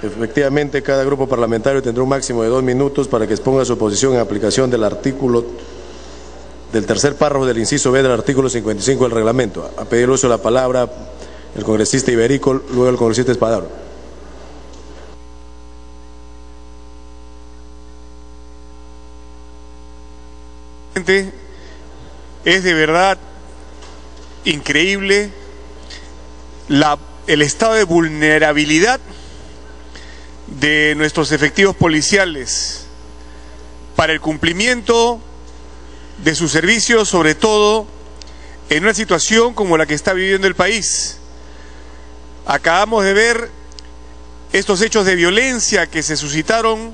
Efectivamente, cada grupo parlamentario tendrá un máximo de 2 minutos para que exponga su posición en aplicación del artículo del tercer párrafo del inciso B del artículo 55 del reglamento. A pedir el uso de la palabra el congresista Iberico, luego el congresista Espadaro. Es de verdad increíble el estado de vulnerabilidad de nuestros efectivos policiales para el cumplimiento de sus servicios, sobre todo en una situación como la que está viviendo el país. Acabamos de ver estos hechos de violencia que se suscitaron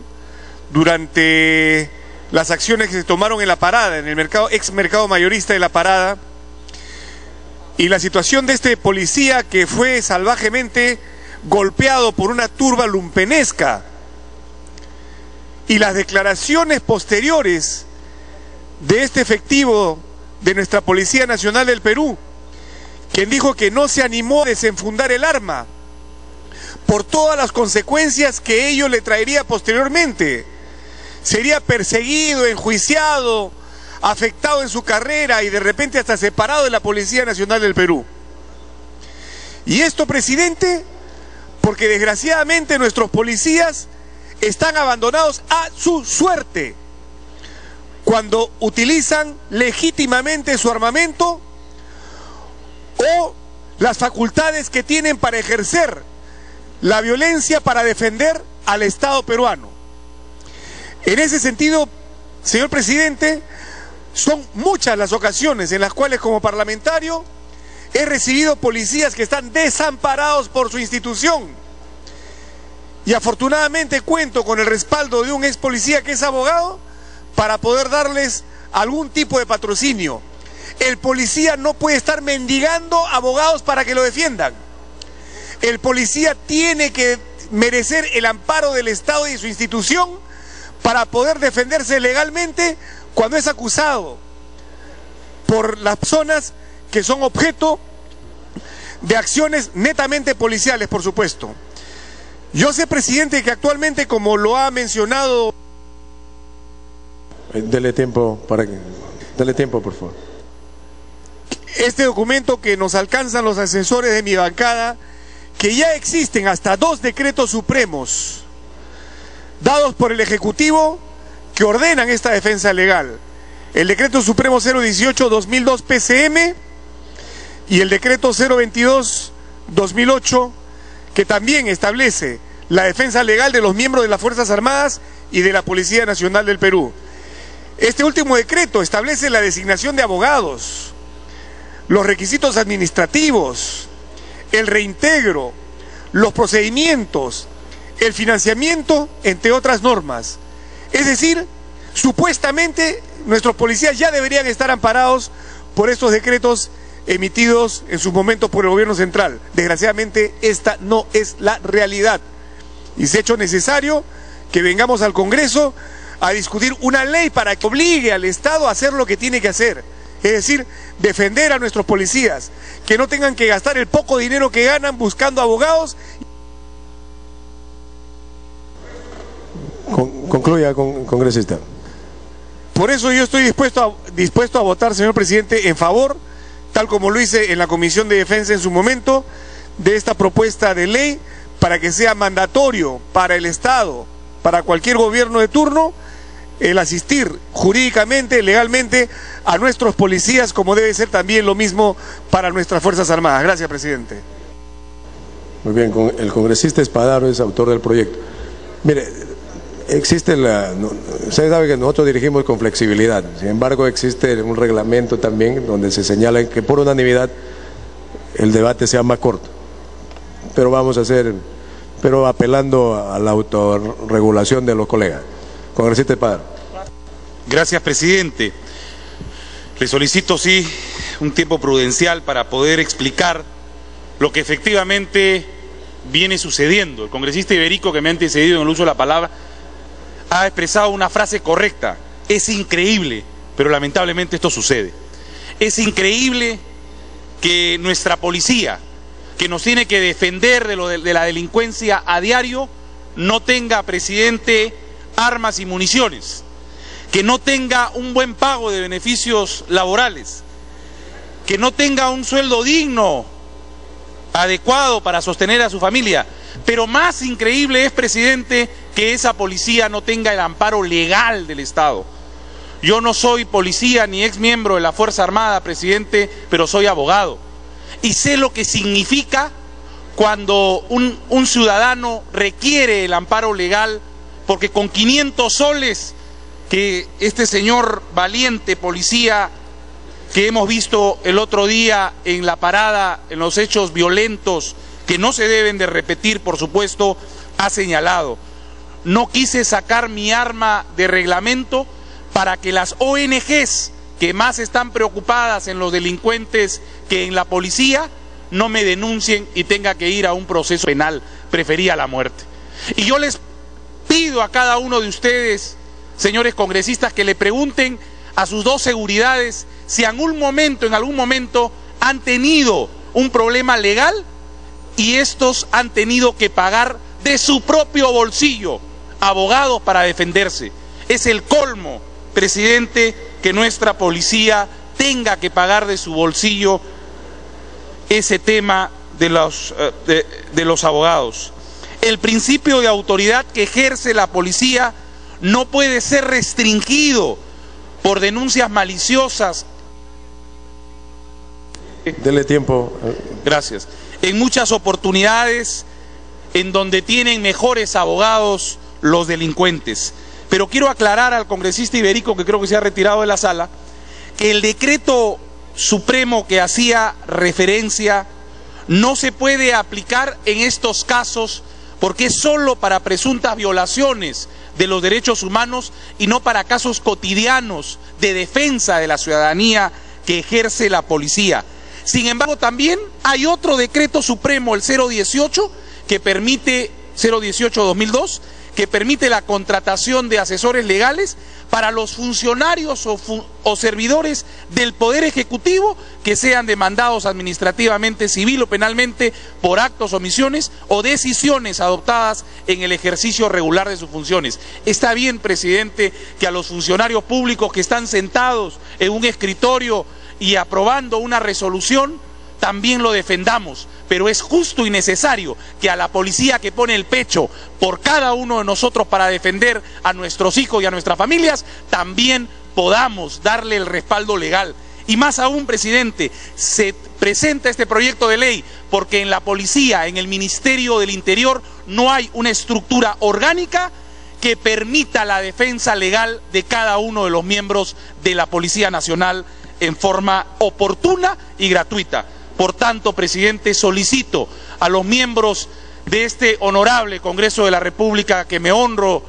durante las acciones que se tomaron en La Parada, en el ex mercado mayorista de La Parada, y la situación de este policía que fue salvajemente golpeado por una turba lumpenesca, y las declaraciones posteriores de este efectivo de nuestra Policía Nacional del Perú, quien dijo que no se animó a desenfundar el arma por todas las consecuencias que ello le traería posteriormente. Sería perseguido, enjuiciado, afectado en su carrera y de repente hasta separado de la Policía Nacional del Perú. Y esto, presidente, porque desgraciadamente nuestros policías están abandonados a su suerte cuando utilizan legítimamente su armamento o las facultades que tienen para ejercer la violencia para defender al Estado peruano. En ese sentido, señor presidente, son muchas las ocasiones en las cuales como parlamentario he recibido policías que están desamparados por su institución. Y afortunadamente cuento con el respaldo de un ex policía que es abogado para poder darles algún tipo de patrocinio. El policía no puede estar mendigando abogados para que lo defiendan. El policía tiene que merecer el amparo del Estado y de su institución para poder defenderse legalmente cuando es acusado por las personas que son objeto de acciones netamente policiales, por supuesto. Yo sé, presidente, que actualmente, como lo ha mencionado... Dele tiempo, dele tiempo, por favor. Este documento que nos alcanzan los asesores de mi bancada, que ya existen hasta 2 decretos supremos dados por el Ejecutivo que ordenan esta defensa legal. El decreto supremo 018-2002 PCM y el decreto 022-2008, que también establece la defensa legal de los miembros de las Fuerzas Armadas y de la Policía Nacional del Perú. Este último decreto establece la designación de abogados, los requisitos administrativos, el reintegro, los procedimientos, el financiamiento, entre otras normas. Es decir, supuestamente nuestros policías ya deberían estar amparados por estos decretos emitidos en su momento por el gobierno central. Desgraciadamente esta no es la realidad y se ha hecho necesario que vengamos al Congreso a discutir una ley para que obligue al Estado a hacer lo que tiene que hacer, es decir, defender a nuestros policías, que no tengan que gastar el poco dinero que ganan buscando abogados. Concluya, congresista. Por eso yo estoy dispuesto a votar, señor presidente, en favor, tal como lo hice en la Comisión de Defensa en su momento, de esta propuesta de ley para que sea mandatorio para el Estado, para cualquier gobierno de turno, el asistir jurídicamente, legalmente a nuestros policías, como debe ser también lo mismo para nuestras Fuerzas Armadas. Gracias, presidente. Muy bien, el congresista Espadaro es autor del proyecto. Mire, usted sabe que nosotros dirigimos con flexibilidad, sin embargo existe un reglamento también donde se señala que por unanimidad el debate sea más corto, pero vamos a hacer, pero apelando a la autorregulación de los colegas. Congresista Espadaro. Gracias, presidente. Le solicito, sí, un tiempo prudencial para poder explicar lo que efectivamente viene sucediendo. El congresista Iberico, que me ha antecedido en el uso de la palabra, ha expresado una frase correcta. Es increíble, pero lamentablemente esto sucede. Es increíble que nuestra policía, que nos tiene que defender de la delincuencia a diario, no tenga, presidente, armas y municiones, que no tenga un buen pago de beneficios laborales, que no tenga un sueldo digno, adecuado para sostener a su familia. Pero más increíble es, presidente, que esa policía no tenga el amparo legal del Estado. Yo no soy policía ni ex miembro de la Fuerza Armada, presidente, pero soy abogado. Y sé lo que significa cuando un ciudadano requiere el amparo legal, porque con 500 soles que este señor valiente policía que hemos visto el otro día en la parada, en los hechos violentos que no se deben de repetir, por supuesto, ha señalado. No quise sacar mi arma de reglamento para que las ONGs que más están preocupadas en los delincuentes que en la policía no me denuncien y tenga que ir a un proceso penal. Prefería la muerte. Y yo les pido a cada uno de ustedes, señores congresistas, que le pregunten a sus dos seguridades si en algún momento han tenido un problema legal y estos han tenido que pagar de su propio bolsillo abogados para defenderse. Es el colmo, presidente, que nuestra policía tenga que pagar de su bolsillo ese tema de los abogados. El principio de autoridad que ejerce la policía no puede ser restringido por denuncias maliciosas. Dele tiempo. Gracias. En muchas oportunidades en donde tienen mejores abogados los delincuentes. Pero quiero aclarar al congresista Iberico, que creo que se ha retirado de la sala, que el decreto supremo que hacía referencia no se puede aplicar en estos casos porque es solo para presuntas violaciones de los derechos humanos y no para casos cotidianos de defensa de la ciudadanía que ejerce la policía. Sin embargo, también hay otro decreto supremo, el 018, que permite, 018-2002, que permite la contratación de asesores legales para los funcionarios o servidores del Poder Ejecutivo que sean demandados administrativamente, civil o penalmente por actos, omisiones o decisiones adoptadas en el ejercicio regular de sus funciones. Está bien, presidente, que a los funcionarios públicos que están sentados en un escritorio y aprobando una resolución también lo defendamos, pero es justo y necesario que a la policía que pone el pecho por cada uno de nosotros para defender a nuestros hijos y a nuestras familias, también podamos darle el respaldo legal. Y más aún, presidente, se presenta este proyecto de ley porque en la policía, en el Ministerio del Interior, no hay una estructura orgánica que permita la defensa legal de cada uno de los miembros de la Policía Nacional en forma oportuna y gratuita. Por tanto, presidente, solicito a los miembros de este honorable Congreso de la República, que me honro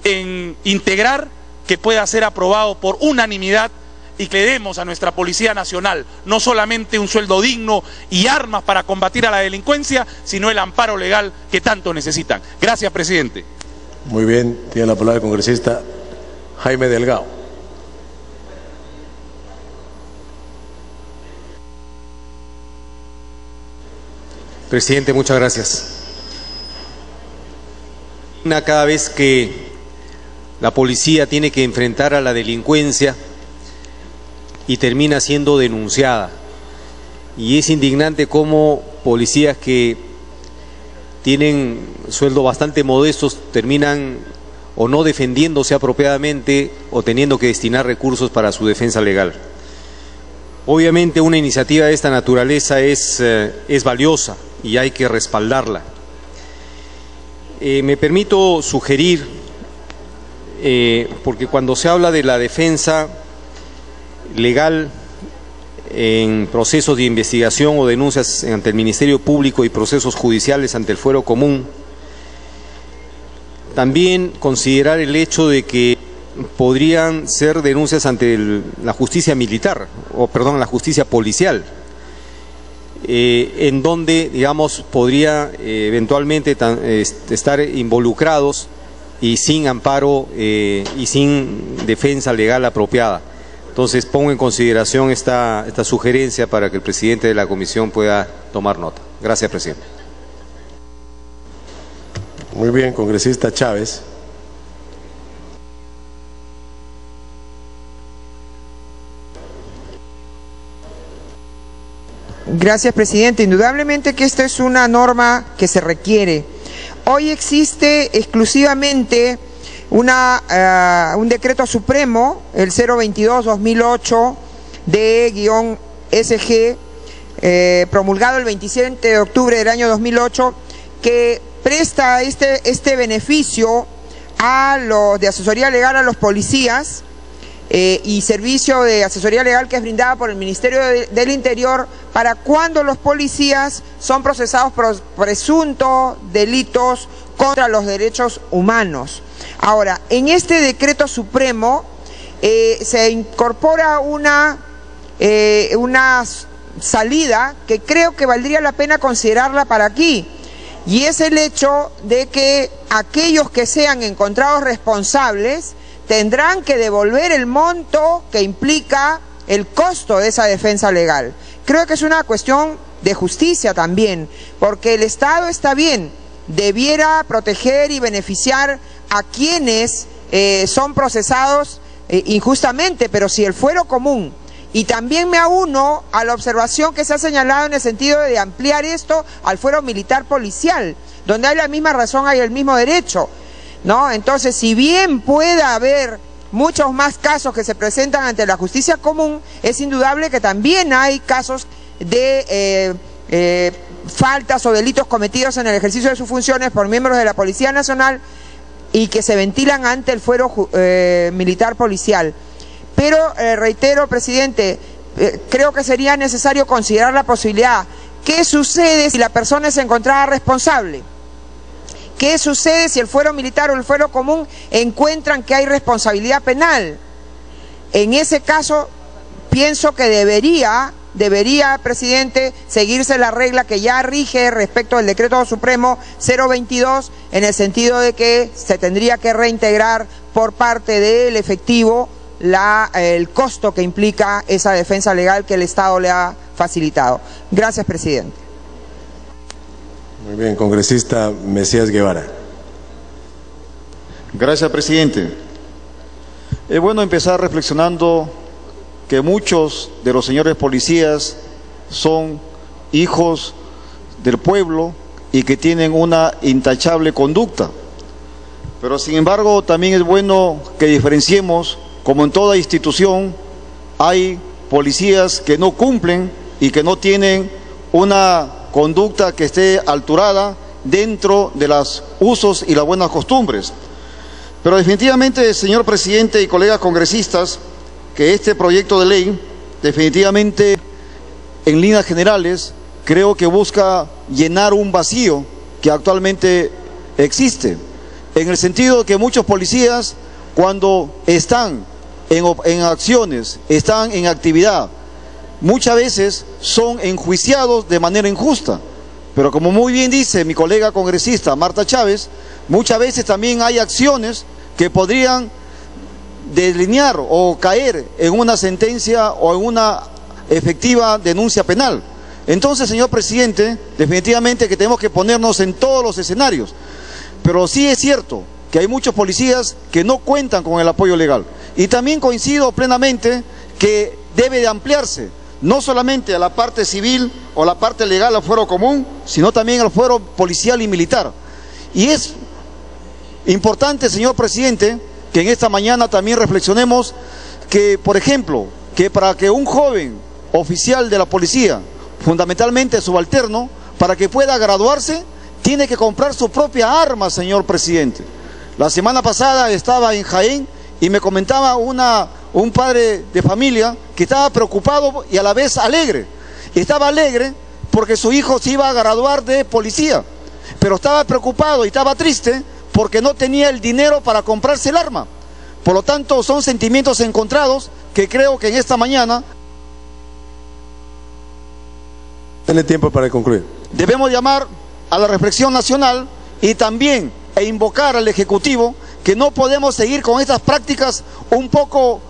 en integrar, que pueda ser aprobado por unanimidad y que le demos a nuestra Policía Nacional no solamente un sueldo digno y armas para combatir a la delincuencia, sino el amparo legal que tanto necesitan. Gracias, presidente. Muy bien, tiene la palabra el congresista Jaime Delgado. Presidente, muchas gracias. Cada vez que la policía tiene que enfrentar a la delincuencia y termina siendo denunciada, y es indignante cómo policías que tienen sueldos bastante modestos terminan o no defendiéndose apropiadamente o teniendo que destinar recursos para su defensa legal. Obviamente una iniciativa de esta naturaleza es valiosa y hay que respaldarla. Me permito sugerir, porque cuando se habla de la defensa legal en procesos de investigación o denuncias ante el Ministerio Público y procesos judiciales ante el Fuero Común, también considerar el hecho de que podrían ser denuncias ante la justicia militar, o perdón, la justicia policial, en donde, digamos, podría eventualmente estar involucrados y sin amparo y sin defensa legal apropiada. Entonces pongo en consideración esta sugerencia para que el presidente de la comisión pueda tomar nota. Gracias, presidente. Muy bien, congresista Chávez. Gracias, presidente. Indudablemente que esta es una norma que se requiere. Hoy existe exclusivamente un decreto supremo, el 022-2008 de-SG, promulgado el 27 de octubre del año 2008, que presta este beneficio a los de asesoría legal a los policías y servicio de asesoría legal que es brindada por el Ministerio del Interior para cuando los policías son procesados por presuntos delitos contra los derechos humanos. Ahora, en este decreto supremo se incorpora una salida que creo que valdría la pena considerarla para aquí, y es el hecho de que aquellos que sean encontrados responsables tendrán que devolver el monto que implica el costo de esa defensa legal. Creo que es una cuestión de justicia también, porque el Estado está bien, debiera proteger y beneficiar a quienes son procesados injustamente, pero si el fuero común, y también me auno a la observación que se ha señalado en el sentido de ampliar esto al fuero militar policial, donde hay la misma razón, hay el mismo derecho, ¿no? Entonces, si bien pueda haber muchos más casos que se presentan ante la justicia común, es indudable que también hay casos de faltas o delitos cometidos en el ejercicio de sus funciones por miembros de la Policía Nacional y que se ventilan ante el fuero militar policial. Pero reitero, presidente, creo que sería necesario considerar la posibilidad. ¿Qué sucede si la persona es encontrada responsable? ¿Qué sucede si el fuero militar o el fuero común encuentran que hay responsabilidad penal? En ese caso, pienso que debería, presidente, seguirse la regla que ya rige respecto del decreto supremo 022, en el sentido de que se tendría que reintegrar por parte del efectivo el costo que implica esa defensa legal que el Estado le ha facilitado. Gracias, presidente. Muy bien, congresista Mesías Guevara. Gracias, presidente. Es bueno empezar reflexionando que muchos de los señores policías son hijos del pueblo y que tienen una intachable conducta. Pero sin embargo también es bueno que diferenciemos, como en toda institución, hay policías que no cumplen y que no tienen una conducta que esté alturada dentro de los usos y las buenas costumbres. Pero definitivamente, señor presidente y colegas congresistas, que este proyecto de ley, definitivamente, en líneas generales, creo que busca llenar un vacío que actualmente existe, en el sentido de que muchos policías, cuando están en acciones, están en actividad, muchas veces son enjuiciados de manera injusta. Pero como muy bien dice mi colega congresista Marta Chávez, muchas veces también hay acciones que podrían delinear o caer en una sentencia o en una efectiva denuncia penal. Entonces, señor presidente, definitivamente que tenemos que ponernos en todos los escenarios. Pero sí es cierto que hay muchos policías que no cuentan con el apoyo legal. Y también coincido plenamente que debe de ampliarse, no solamente a la parte civil o la parte legal al fuero común, sino también al fuero policial y militar. Y es importante, señor presidente, que en esta mañana también reflexionemos que, por ejemplo, que para que un joven oficial de la policía, fundamentalmente subalterno, para que pueda graduarse, tiene que comprar su propia arma, señor presidente. La semana pasada estaba en Jaén y me comentaba un padre de familia que estaba preocupado y a la vez alegre. Estaba alegre porque su hijo se iba a graduar de policía, pero estaba preocupado y estaba triste porque no tenía el dinero para comprarse el arma. Por lo tanto, son sentimientos encontrados que creo que en esta mañana Tiene tiempo para concluir. Debemos llamar a la reflexión nacional y también invocar al Ejecutivo que no podemos seguir con estas prácticas un poco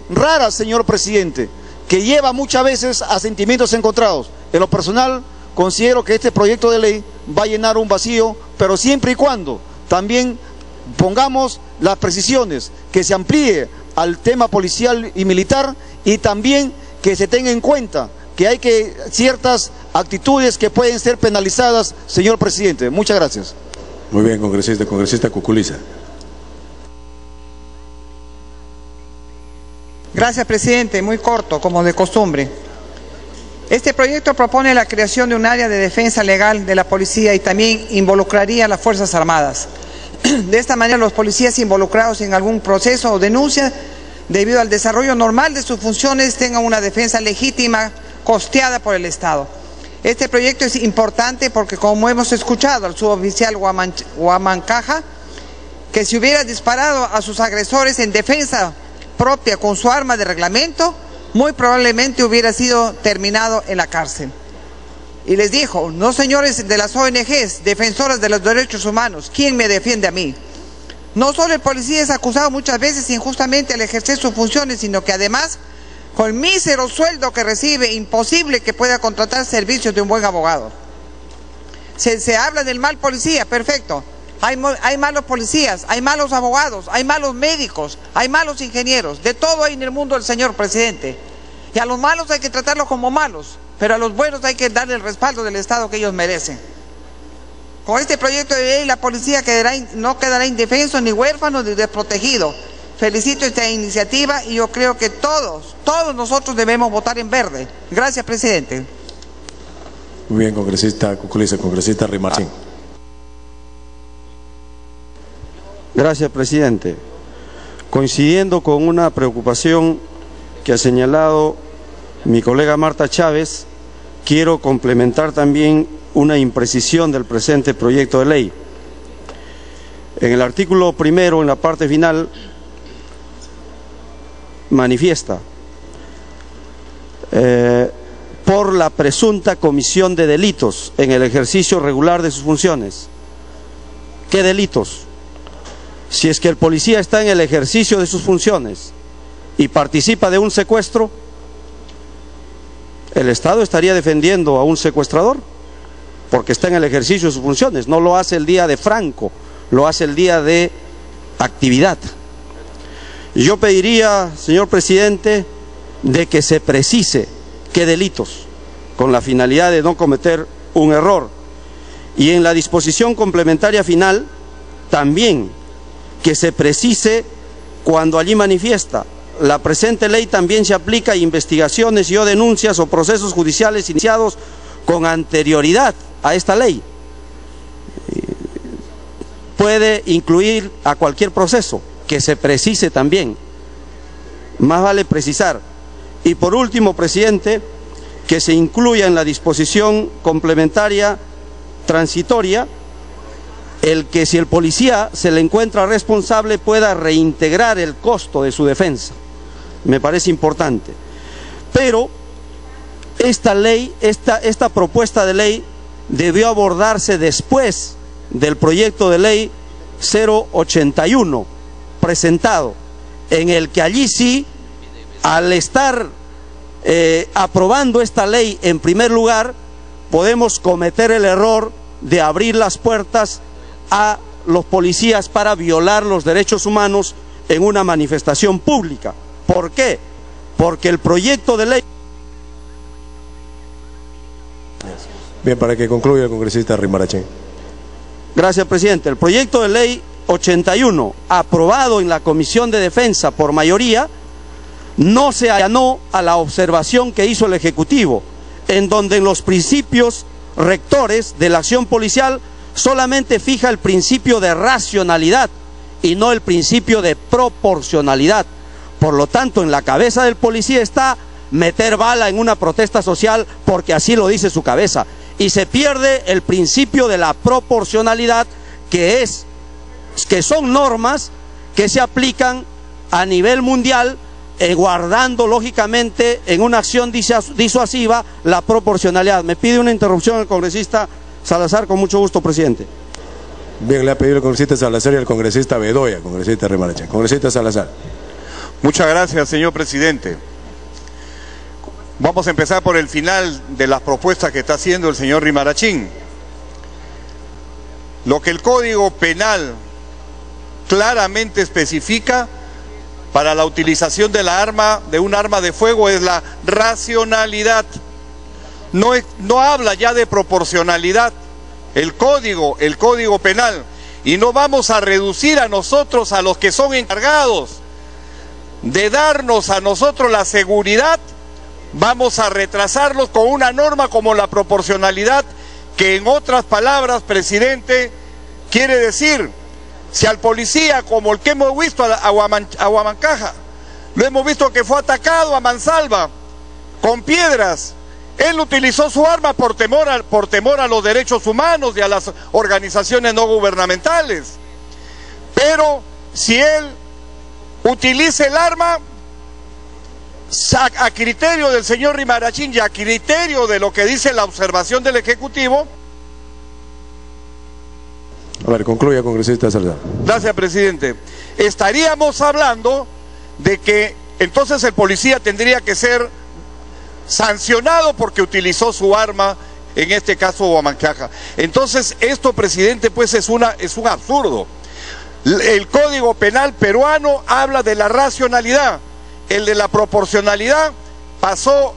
raras, señor presidente, que lleva muchas veces a sentimientos encontrados. En lo personal, considero que este proyecto de ley va a llenar un vacío, pero siempre y cuando también pongamos las precisiones, que se amplíe al tema policial y militar, y también que se tenga en cuenta que hay ciertas actitudes que pueden ser penalizadas, señor presidente. Muchas gracias. Muy bien, congresista Cuculiza. Gracias, presidente. Muy corto, como de costumbre. Este proyecto propone la creación de un área de defensa legal de la policía y también involucraría a las Fuerzas Armadas. De esta manera, los policías involucrados en algún proceso o denuncia, debido al desarrollo normal de sus funciones, tengan una defensa legítima costeada por el Estado. Este proyecto es importante porque, como hemos escuchado al suboficial Huamancaja, que si hubiera disparado a sus agresores en defensa propia con su arma de reglamento, muy probablemente hubiera sido terminado en la cárcel. Y les dijo: no, señores de las ONGs, defensoras de los derechos humanos, ¿quién me defiende a mí? No solo el policía es acusado muchas veces injustamente al ejercer sus funciones, sino que además, con el mísero sueldo que recibe, imposible que pueda contratar servicios de un buen abogado. Se habla del mal policía, perfecto. Hay malos policías, hay malos abogados, hay malos médicos, hay malos ingenieros, de todo hay en el mundo, el señor presidente. Y a los malos hay que tratarlos como malos, pero a los buenos hay que darle el respaldo del Estado que ellos merecen. Con este proyecto de ley la policía no quedará indefenso, ni huérfano, ni desprotegido. Felicito esta iniciativa y yo creo que todos nosotros debemos votar en verde. Gracias, presidente. Muy bien, congresista Cuculiza. Congresista Rimarchín. Gracias, presidente. Coincidiendo con una preocupación que ha señalado mi colega Marta Chávez, quiero complementar también una imprecisión del presente proyecto de ley. En el artículo primero, en la parte final, manifiesta por la presunta comisión de delitos en el ejercicio regular de sus funciones. ¿Qué delitos? Si es que el policía está en el ejercicio de sus funciones y participa de un secuestro, el Estado estaría defendiendo a un secuestrador porque está en el ejercicio de sus funciones. No lo hace el día de Franco, lo hace el día de actividad. Y yo pediría, señor presidente, de que se precise qué delitos, con la finalidad de no cometer un error. Y en la disposición complementaria final, también que se precise cuando allí manifiesta: la presente ley también se aplica a investigaciones y o denuncias o procesos judiciales iniciados con anterioridad a esta ley. Puede incluir a cualquier proceso, que se precise también. Más vale precisar. Y por último, presidente, que se incluya en la disposición complementaria transitoria el que, si el policía se le encuentra responsable, pueda reintegrar el costo de su defensa. Me parece importante. Pero esta ley, esta propuesta de ley debió abordarse después del proyecto de ley 081 presentado, en el que allí sí, al estar aprobando esta ley en primer lugar, podemos cometer el error de abrir las puertas a los policías para violar los derechos humanos en una manifestación pública. ¿Por qué? Porque el proyecto de ley... Bien, para que concluya el congresista Rimarachín. Gracias, presidente. El proyecto de ley 81, aprobado en la Comisión de Defensa por mayoría, no se allanó a la observación que hizo el Ejecutivo, en donde en los principios rectores de la acción policial solamente fija el principio de racionalidad y no el principio de proporcionalidad. Por lo tanto, en la cabeza del policía está meter bala en una protesta social porque así lo dice su cabeza, y se pierde el principio de la proporcionalidad, que son normas que se aplican a nivel mundial, guardando lógicamente en una acción disuasiva la proporcionalidad. Me pide una interrupción el congresista Salazar, con mucho gusto, presidente. Bien, le ha pedido el congresista Salazar y el congresista Bedoya, congresista Rimarachín. Congresista Salazar. Muchas gracias, señor presidente. Vamos a empezar por el final de las propuestas que está haciendo el señor Rimarachín. lo que el Código Penal claramente especifica para la utilización de un arma de fuego es la racionalidad. No habla ya de proporcionalidad el Código Penal, y no vamos a reducir a nosotros, a los que son encargados de darnos a nosotros la seguridad, vamos a retrasarlos con una norma como la proporcionalidad, que en otras palabras, presidente, quiere decir, si al policía, como el que hemos visto a Huamancaja, lo hemos visto que fue atacado a mansalva con piedras, él utilizó su arma por temor a los derechos humanos y a las organizaciones no gubernamentales. Pero si él utiliza el arma a criterio del señor Rimarachín y a criterio de lo que dice la observación del Ejecutivo. A ver, concluya, congresista Salgado. Gracias, presidente. Estaríamos hablando de que entonces el policía tendría que ser sancionado porque utilizó su arma, en este caso Huamancaja. Entonces esto, presidente, pues es un absurdo. El Código Penal peruano habla de la racionalidad, el de la proporcionalidad pasó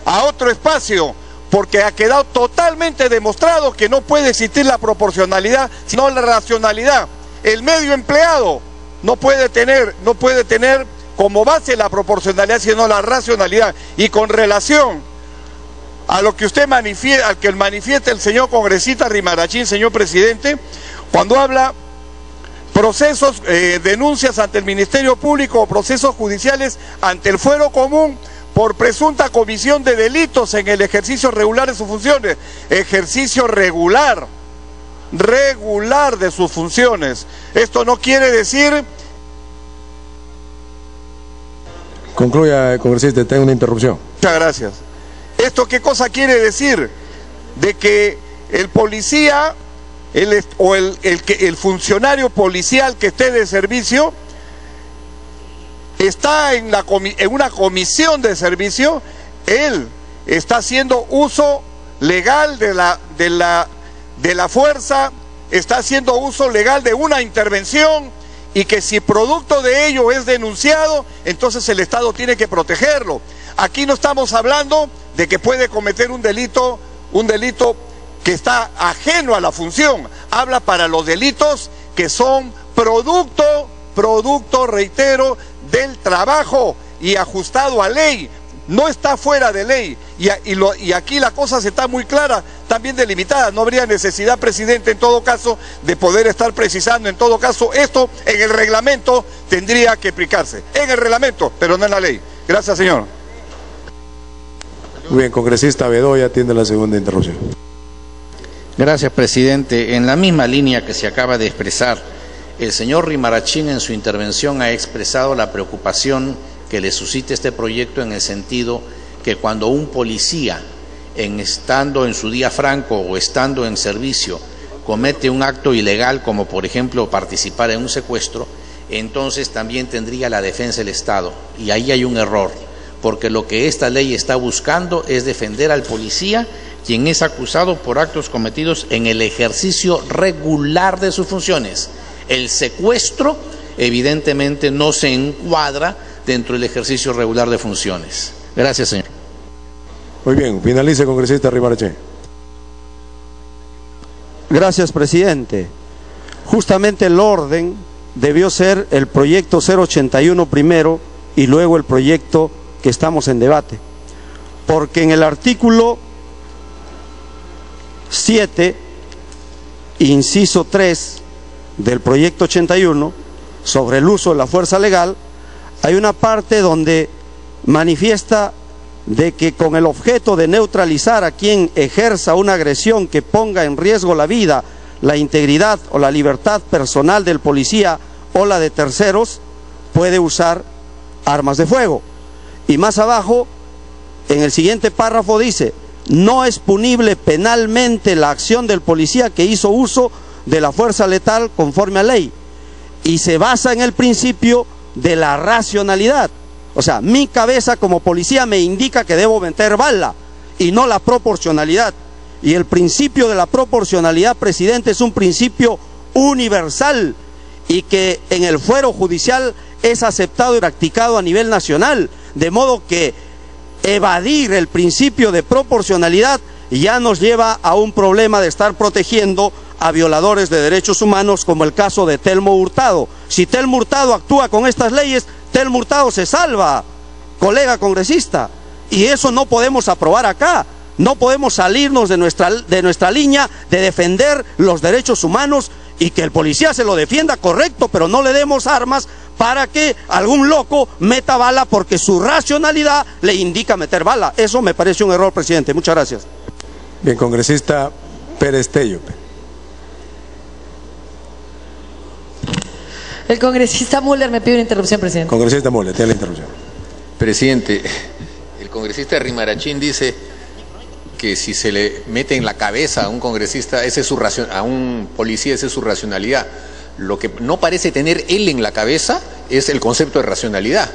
a otro espacio, porque ha quedado totalmente demostrado que no puede existir la proporcionalidad, sino la racionalidad. El medio empleado no puede tener como base la proporcionalidad, sino la racionalidad. Y con relación a lo que usted manifiesta, al que manifiesta el señor congresista Rimarachín, señor presidente, cuando habla procesos, denuncias ante el Ministerio Público o procesos judiciales ante el fuero común por presunta comisión de delitos en el ejercicio regular de sus funciones. Ejercicio regular de sus funciones. Esto no quiere decir... Concluya, congresista, tengo una interrupción. Muchas gracias. ¿Esto qué cosa quiere decir? De que el policía el funcionario policial que esté de servicio está en una comisión de servicio, él está haciendo uso legal de la fuerza, está haciendo uso legal de una intervención, y que si producto de ello es denunciado, entonces el Estado tiene que protegerlo. Aquí no estamos hablando de que puede cometer un delito que está ajeno a la función. Habla para los delitos que son producto, reitero, del trabajo y ajustado a ley. No está fuera de ley, y aquí la cosa está muy clara, también delimitada. No habría necesidad, presidente, en todo caso, de poder estar precisando. En todo caso, esto en el reglamento tendría que aplicarse, en el reglamento, pero no en la ley. Gracias, señor. Muy bien, congresista Bedoya tiene la segunda interrupción. Gracias, presidente. En la misma línea que se acaba de expresar, el señor Rimarachín en su intervención ha expresado la preocupación que le suscita este proyecto, en el sentido que cuando un policía, estando en su día franco o estando en servicio, comete un acto ilegal, como por ejemplo participar en un secuestro, entonces también tendría la defensa del Estado. Y ahí hay un error, porque lo que esta ley está buscando es defender al policía, quien es acusado por actos cometidos en el ejercicio regular de sus funciones. El secuestro evidentemente no se encuadra dentro del ejercicio regular de funciones. Gracias, señor. Muy bien, finalice, congresista Rimarachín. Gracias, presidente. Justamente el orden debió ser el proyecto 081 primero y luego el proyecto que estamos en debate, porque en el artículo 7, inciso 3 del proyecto 81 sobre el uso de la fuerza legal, hay una parte donde manifiesta de que con el objeto de neutralizar a quien ejerza una agresión que ponga en riesgo la vida, la integridad o la libertad personal del policía o la de terceros, puede usar armas de fuego. Y más abajo, en el siguiente párrafo dice: no es punible penalmente la acción del policía que hizo uso de la fuerza letal conforme a ley. Y se basa en el principio de la racionalidad. O sea, mi cabeza como policía me indica que debo meter bala, y no la proporcionalidad. Y el principio de la proporcionalidad, presidente, es un principio universal y que en el fuero judicial es aceptado y practicado a nivel nacional, de modo que evadir el principio de proporcionalidad ya nos lleva a un problema de estar protegiendo a violadores de derechos humanos, como el caso de Telmo Hurtado. Si Telmo Hurtado actúa con estas leyes, Telmo Hurtado se salva, colega congresista, y eso no podemos aprobar acá. No podemos salirnos de nuestra línea de defender los derechos humanos y que el policía se lo defienda, correcto, pero no le demos armas para que algún loco meta bala porque su racionalidad le indica meter bala. Eso me parece un error, presidente. Muchas gracias. Bien, congresista Pérez Tello. El congresista Müller me pide una interrupción, presidente. Congresista Müller, tiene la interrupción. Presidente, el congresista Rimarachín dice que si se le mete en la cabeza a un congresista, a un policía, esa es su racionalidad. Lo que no parece tener él en la cabeza es el concepto de racionalidad,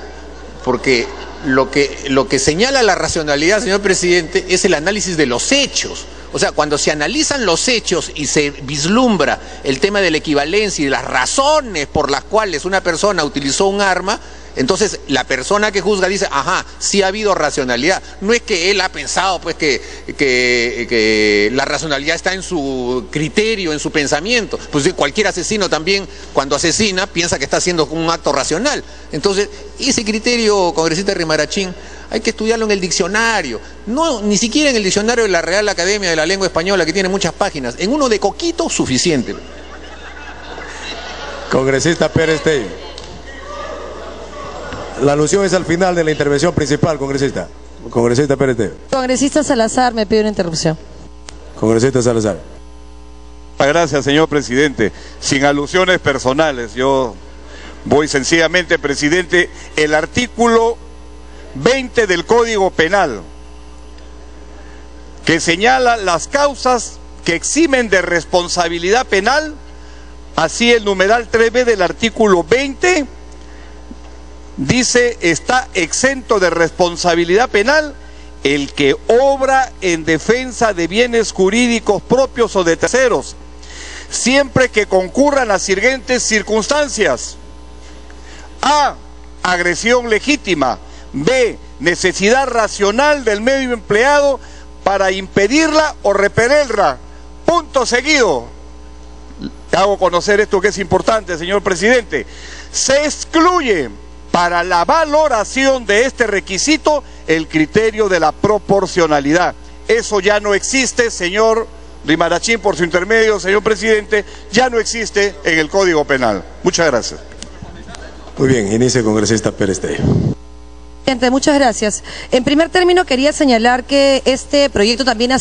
porque lo que señala la racionalidad, señor presidente, es el análisis de los hechos. O sea, cuando se analizan los hechos y se vislumbra el tema de la equivalencia y de las razones por las cuales una persona utilizó un arma, entonces la persona que juzga dice, ajá, sí ha habido racionalidad. No es que él ha pensado pues que la racionalidad está en su criterio, en su pensamiento. Pues cualquier asesino también, cuando asesina, piensa que está haciendo un acto racional. Entonces, ese criterio, congresista Rimarachín, hay que estudiarlo en el diccionario. No, ni siquiera en el diccionario de la Real Academia de la Lengua Española, que tiene muchas páginas. En uno de Coquito, suficiente. Congresista Pérez Tello. La alusión es al final de la intervención principal, congresista. Congresista Pérez Tello. Congresista Salazar me pide una interrupción. Congresista Salazar. Gracias, señor presidente. Sin alusiones personales, yo voy sencillamente, presidente, el artículo 20 del Código Penal, que señala las causas que eximen de responsabilidad penal, así el numeral 3b del artículo 20 dice, está exento de responsabilidad penal el que obra en defensa de bienes jurídicos propios o de terceros, siempre que concurran las siguientes circunstancias: A, agresión legítima; B, necesidad racional del medio empleado para impedirla o repelerla. Punto seguido. Hago conocer esto que es importante, señor presidente. Se excluye para la valoración de este requisito el criterio de la proporcionalidad. Eso ya no existe, señor Rimarachín, por su intermedio, señor presidente, ya no existe en el Código Penal. Muchas gracias. Muy bien, inicia el congresista Pérez Tello. Muchas gracias. En primer término, quería señalar que este proyecto también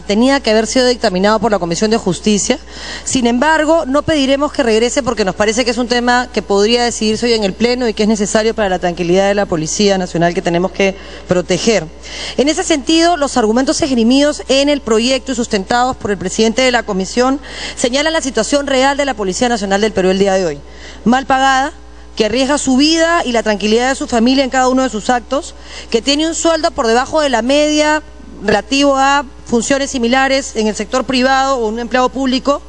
tenía que haber sido dictaminado por la Comisión de Justicia. Sin embargo, no pediremos que regrese porque nos parece que es un tema que podría decidirse hoy en el Pleno y que es necesario para la tranquilidad de la Policía Nacional, que tenemos que proteger. En ese sentido, los argumentos esgrimidos en el proyecto y sustentados por el presidente de la Comisión señalan la situación real de la Policía Nacional del Perú el día de hoy. Mal pagada, que arriesga su vida y la tranquilidad de su familia en cada uno de sus actos, que tiene un sueldo por debajo de la media relativo a funciones similares en el sector privado o un empleado público,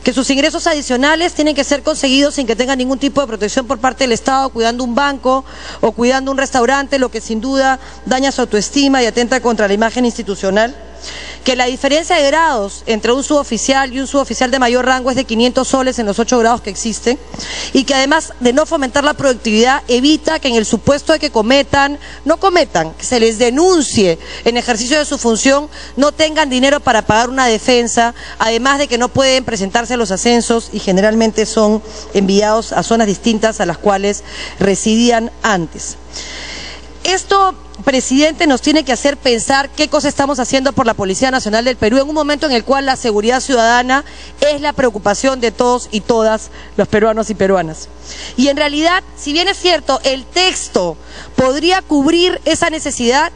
que sus ingresos adicionales tienen que ser conseguidos sin que tenga ningún tipo de protección por parte del Estado, cuidando un banco o cuidando un restaurante, lo que sin duda daña su autoestima y atenta contra la imagen institucional. Que la diferencia de grados entre un suboficial y un suboficial de mayor rango es de 500 soles en los 8 grados que existen, y que además de no fomentar la productividad, evita que en el supuesto de que que se les denuncie en ejercicio de su función, no tengan dinero para pagar una defensa, además de que no pueden presentarse los ascensos y generalmente son enviados a zonas distintas a las cuales residían antes. Esto, presidente, nos tiene que hacer pensar qué cosa estamos haciendo por la Policía Nacional del Perú en un momento en el cual la seguridad ciudadana es la preocupación de todos y todas los peruanos y peruanas. Y en realidad, si bien es cierto, el texto podría cubrir esa necesidad,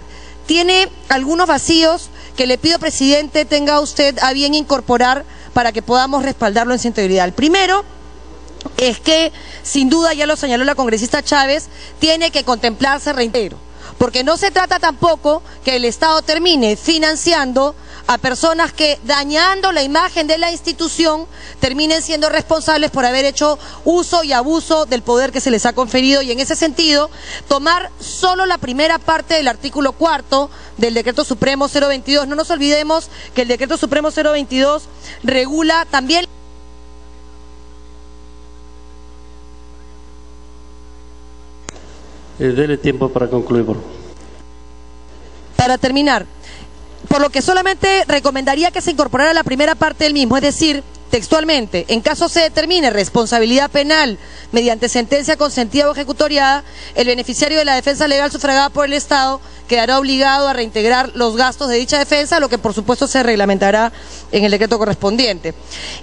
tiene algunos vacíos que le pido, presidente, tenga usted a bien incorporar para que podamos respaldarlo en su integridad. El primero es que, sin duda, ya lo señaló la congresista Chávez, tiene que contemplarse reintegro, porque no se trata tampoco que el Estado termine financiando a personas que, dañando la imagen de la institución, terminen siendo responsables por haber hecho uso y abuso del poder que se les ha conferido, y en ese sentido tomar solo la primera parte del artículo 4 del Decreto Supremo 022. No nos olvidemos que el Decreto Supremo 022 regula también... Dele tiempo para concluir, por favor. Para terminar, por lo que solamente recomendaría que se incorporara la primera parte del mismo, es decir, textualmente, en caso se determine responsabilidad penal mediante sentencia consentida o ejecutoriada, el beneficiario de la defensa legal sufragada por el Estado quedará obligado a reintegrar los gastos de dicha defensa, lo que por supuesto se reglamentará en el decreto correspondiente.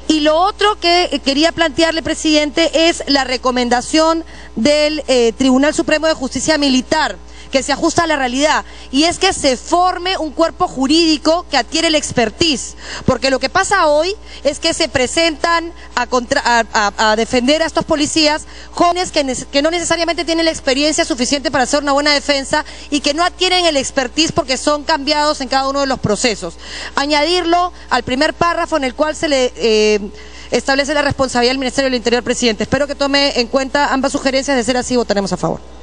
Y lo otro que quería plantearle, presidente, es la recomendación del Tribunal Supremo de Justicia Militar, que se ajusta a la realidad, y es que se forme un cuerpo jurídico que adquiere el expertise, porque lo que pasa hoy es que se presentan a defender a estos policías jóvenes que no necesariamente tienen la experiencia suficiente para hacer una buena defensa y que no adquieren el expertise porque son cambiados en cada uno de los procesos. Añadirlo al primer párrafo en el cual se le establece la responsabilidad del Ministerio del Interior, presidente. Espero que tome en cuenta ambas sugerencias. De ser así, votaremos a favor.